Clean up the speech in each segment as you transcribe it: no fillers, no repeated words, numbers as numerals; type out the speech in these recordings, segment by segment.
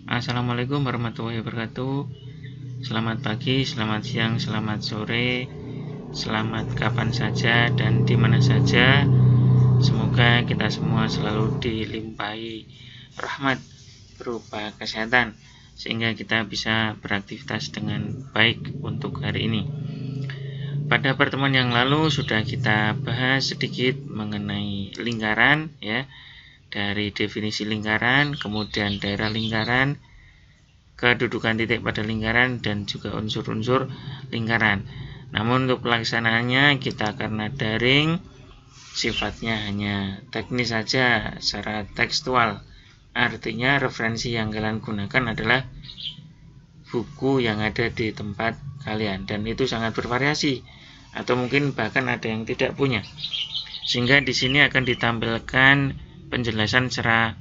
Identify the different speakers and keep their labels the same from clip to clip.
Speaker 1: Assalamualaikum warahmatullahi wabarakatuh. Selamat pagi, selamat siang, selamat sore, selamat kapan saja dan di mana saja. Semoga kita semua selalu dilimpahi rahmat berupa kesehatan sehingga kita bisa beraktivitas dengan baik untuk hari ini. Pada pertemuan yang lalu sudah kita bahas sedikit mengenai lingkaran, ya. Dari definisi lingkaran, kemudian daerah lingkaran, kedudukan titik pada lingkaran, dan juga unsur-unsur lingkaran. Namun untuk pelaksanaannya kita karena daring, sifatnya hanya teknis saja secara tekstual. Artinya referensi yang kalian gunakan adalah buku yang ada di tempat kalian, dan itu sangat bervariasi atau mungkin bahkan ada yang tidak punya. Sehingga di sini akan ditampilkan penjelasan secara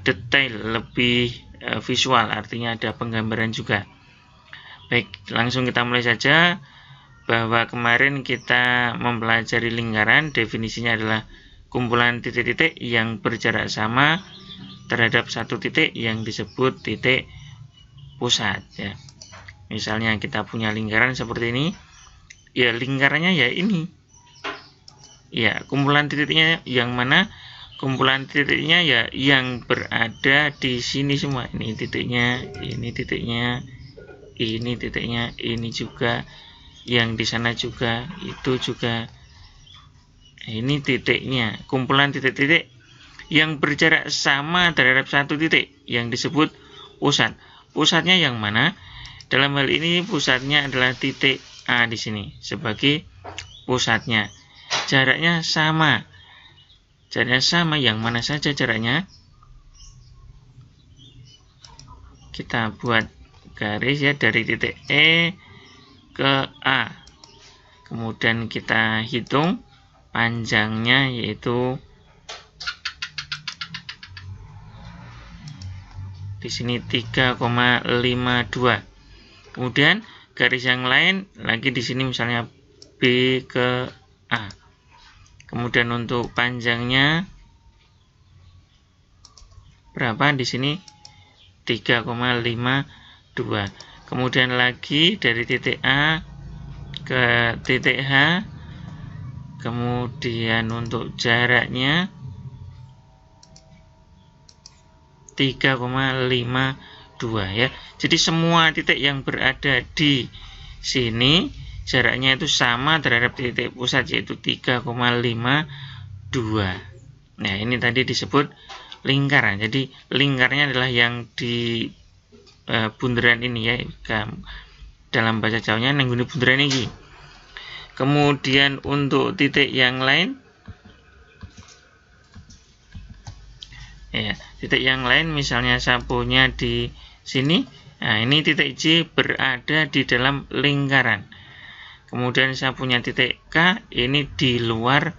Speaker 1: detail, lebih visual, artinya ada penggambaran juga. Baik, langsung kita mulai saja. Bahwa kemarin kita mempelajari lingkaran, definisinya adalah kumpulan titik-titik yang berjarak sama terhadap satu titik yang disebut titik pusat, ya. Misalnya kita punya lingkaran seperti ini, ya lingkarannya ya ini, ya kumpulan titiknya yang mana? Kumpulan titiknya ya yang berada di sini semua. Ini titiknya, ini titiknya, ini titiknya, ini juga, yang di sana juga, itu juga. Ini titiknya, kumpulan titik-titik yang berjarak sama terhadap satu titik yang disebut pusat. Pusatnya yang mana? Dalam hal ini pusatnya adalah titik A di sini sebagai pusatnya. Jaraknya sama. Jaraknya sama, yang mana saja jaraknya? Kita buat garis, ya, dari titik E ke A. Kemudian kita hitung panjangnya, yaitu di sini 3,52. Kemudian garis yang lain lagi di sini, misalnya B ke A. Kemudian untuk panjangnya berapa? Di sini 3,52. Kemudian lagi dari titik A ke titik H. Kemudian untuk jaraknya 3,52, ya. Jadi semua titik yang berada di sini jaraknya itu sama terhadap titik pusat, yaitu 3,52. Nah, ini tadi disebut lingkaran. Jadi lingkarnya adalah yang di bunderan ini, ya. Dalam bahasa Jawanya nengguni bunderan ini. Kemudian untuk titik yang lain, ya, titik yang lain misalnya sapunya di sini. Nah, ini titik J berada di dalam lingkaran. Kemudian saya punya titik K, ini di luar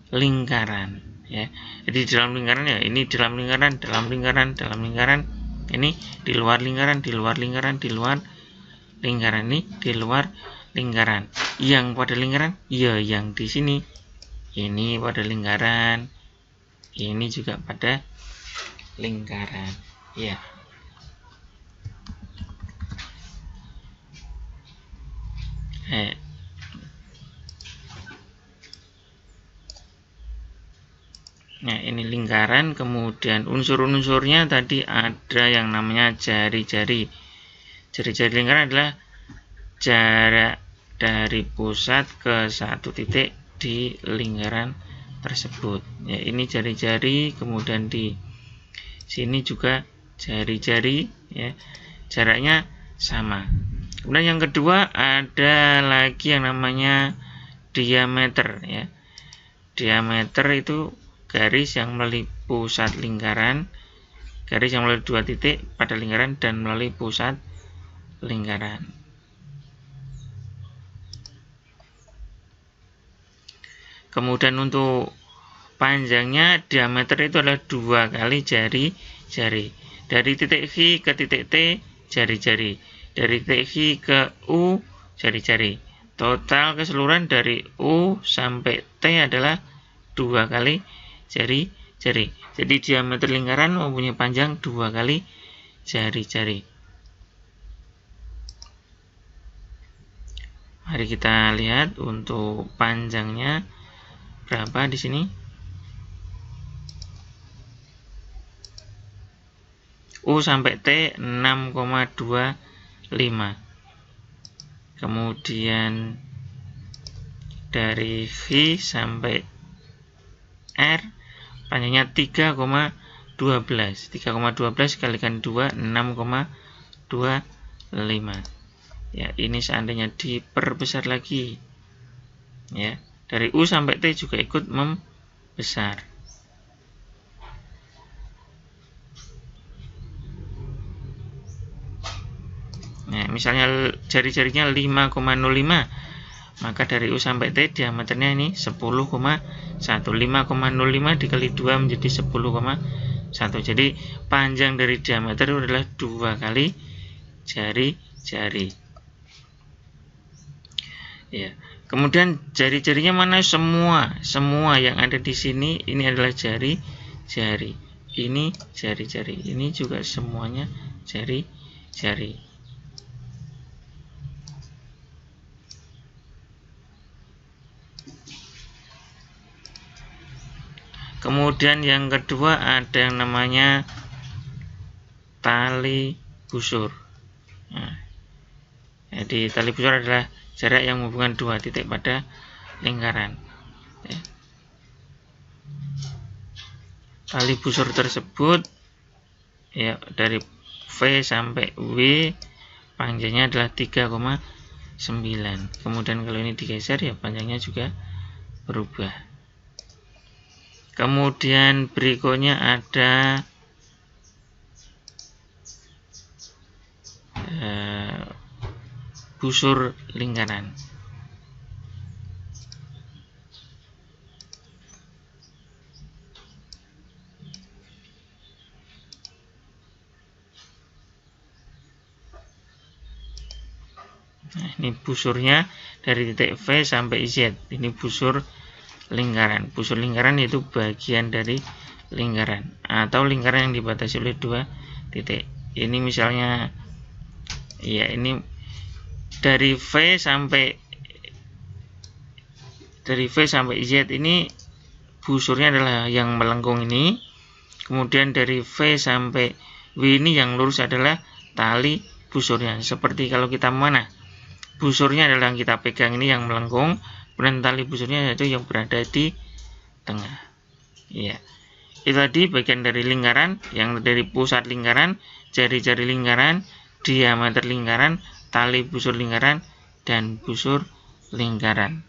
Speaker 1: lingkaran, ya. Jadi dalam lingkaran, ya, ini dalam lingkaran, dalam lingkaran, dalam lingkaran. Ini di luar lingkaran, di luar lingkaran, di luar lingkaran. Ini di luar lingkaran. Yang pada lingkaran, ya, yang di sini. Ini pada lingkaran. Ini juga pada lingkaran, ya. Nah, ini lingkaran. Kemudian unsur-unsurnya tadi ada yang namanya jari-jari. Jari-jari lingkaran adalah jarak dari pusat ke satu titik di lingkaran tersebut. Ya, ini jari-jari. Kemudian di sini juga jari-jari, ya. Jaraknya sama. Kemudian yang kedua ada lagi yang namanya diameter, ya. Diameter itu garis yang melalui pusat lingkaran, garis yang melalui dua titik pada lingkaran dan melalui pusat lingkaran. Kemudian untuk panjangnya, diameter itu adalah 2 kali jari-jari. Dari titik V ke titik T, jari-jari. Dari titik V ke U, jari-jari. Total keseluruhan dari U sampai T adalah 2 kali jari-jari. Jadi diameter lingkaran mempunyai panjang 2 kali jari-jari. Mari kita lihat untuk panjangnya berapa di sini. U sampai T 6,25. Kemudian dari V sampai R panjangnya 3,12. 3,12 kalikan 2 6,25. Ya, ini seandainya diperbesar lagi. Ya, dari U sampai T juga ikut membesar. Nah, misalnya jari-jarinya 5,05, maka dari U sampai T diameternya ini 10,1. 5,05 dikali 2 menjadi 10,1. Jadi panjang dari diameter itu adalah 2 kali jari-jari. Ya. Kemudian jari-jarinya mana? Semua yang ada di sini ini adalah jari-jari. Ini jari-jari. Ini juga semuanya jari-jari. Kemudian yang kedua ada yang namanya tali busur. Nah, jadi tali busur adalah jarak yang menghubungkan dua titik pada lingkaran. Ya. Tali busur tersebut ya dari V sampai W panjangnya adalah 3,9. Kemudian kalau ini digeser ya panjangnya juga berubah. Kemudian berikutnya ada busur lingkaran. Nah, ini busurnya dari titik V sampai Z. Ini busur lingkaran. Busur lingkaran itu bagian dari lingkaran atau lingkaran yang dibatasi oleh dua titik. Ini misalnya ya ini dari V sampai Z ini busurnya adalah yang melengkung ini. Kemudian dari V sampai W ini yang lurus adalah tali busurnya. Seperti kalau kita mana? Busurnya adalah yang kita pegang ini yang melengkung. Kemudian tali busurnya yaitu yang berada di tengah. Ya, itu tadi bagian dari lingkaran, yang dari pusat lingkaran, jari-jari lingkaran, diameter lingkaran, tali busur lingkaran, dan busur lingkaran.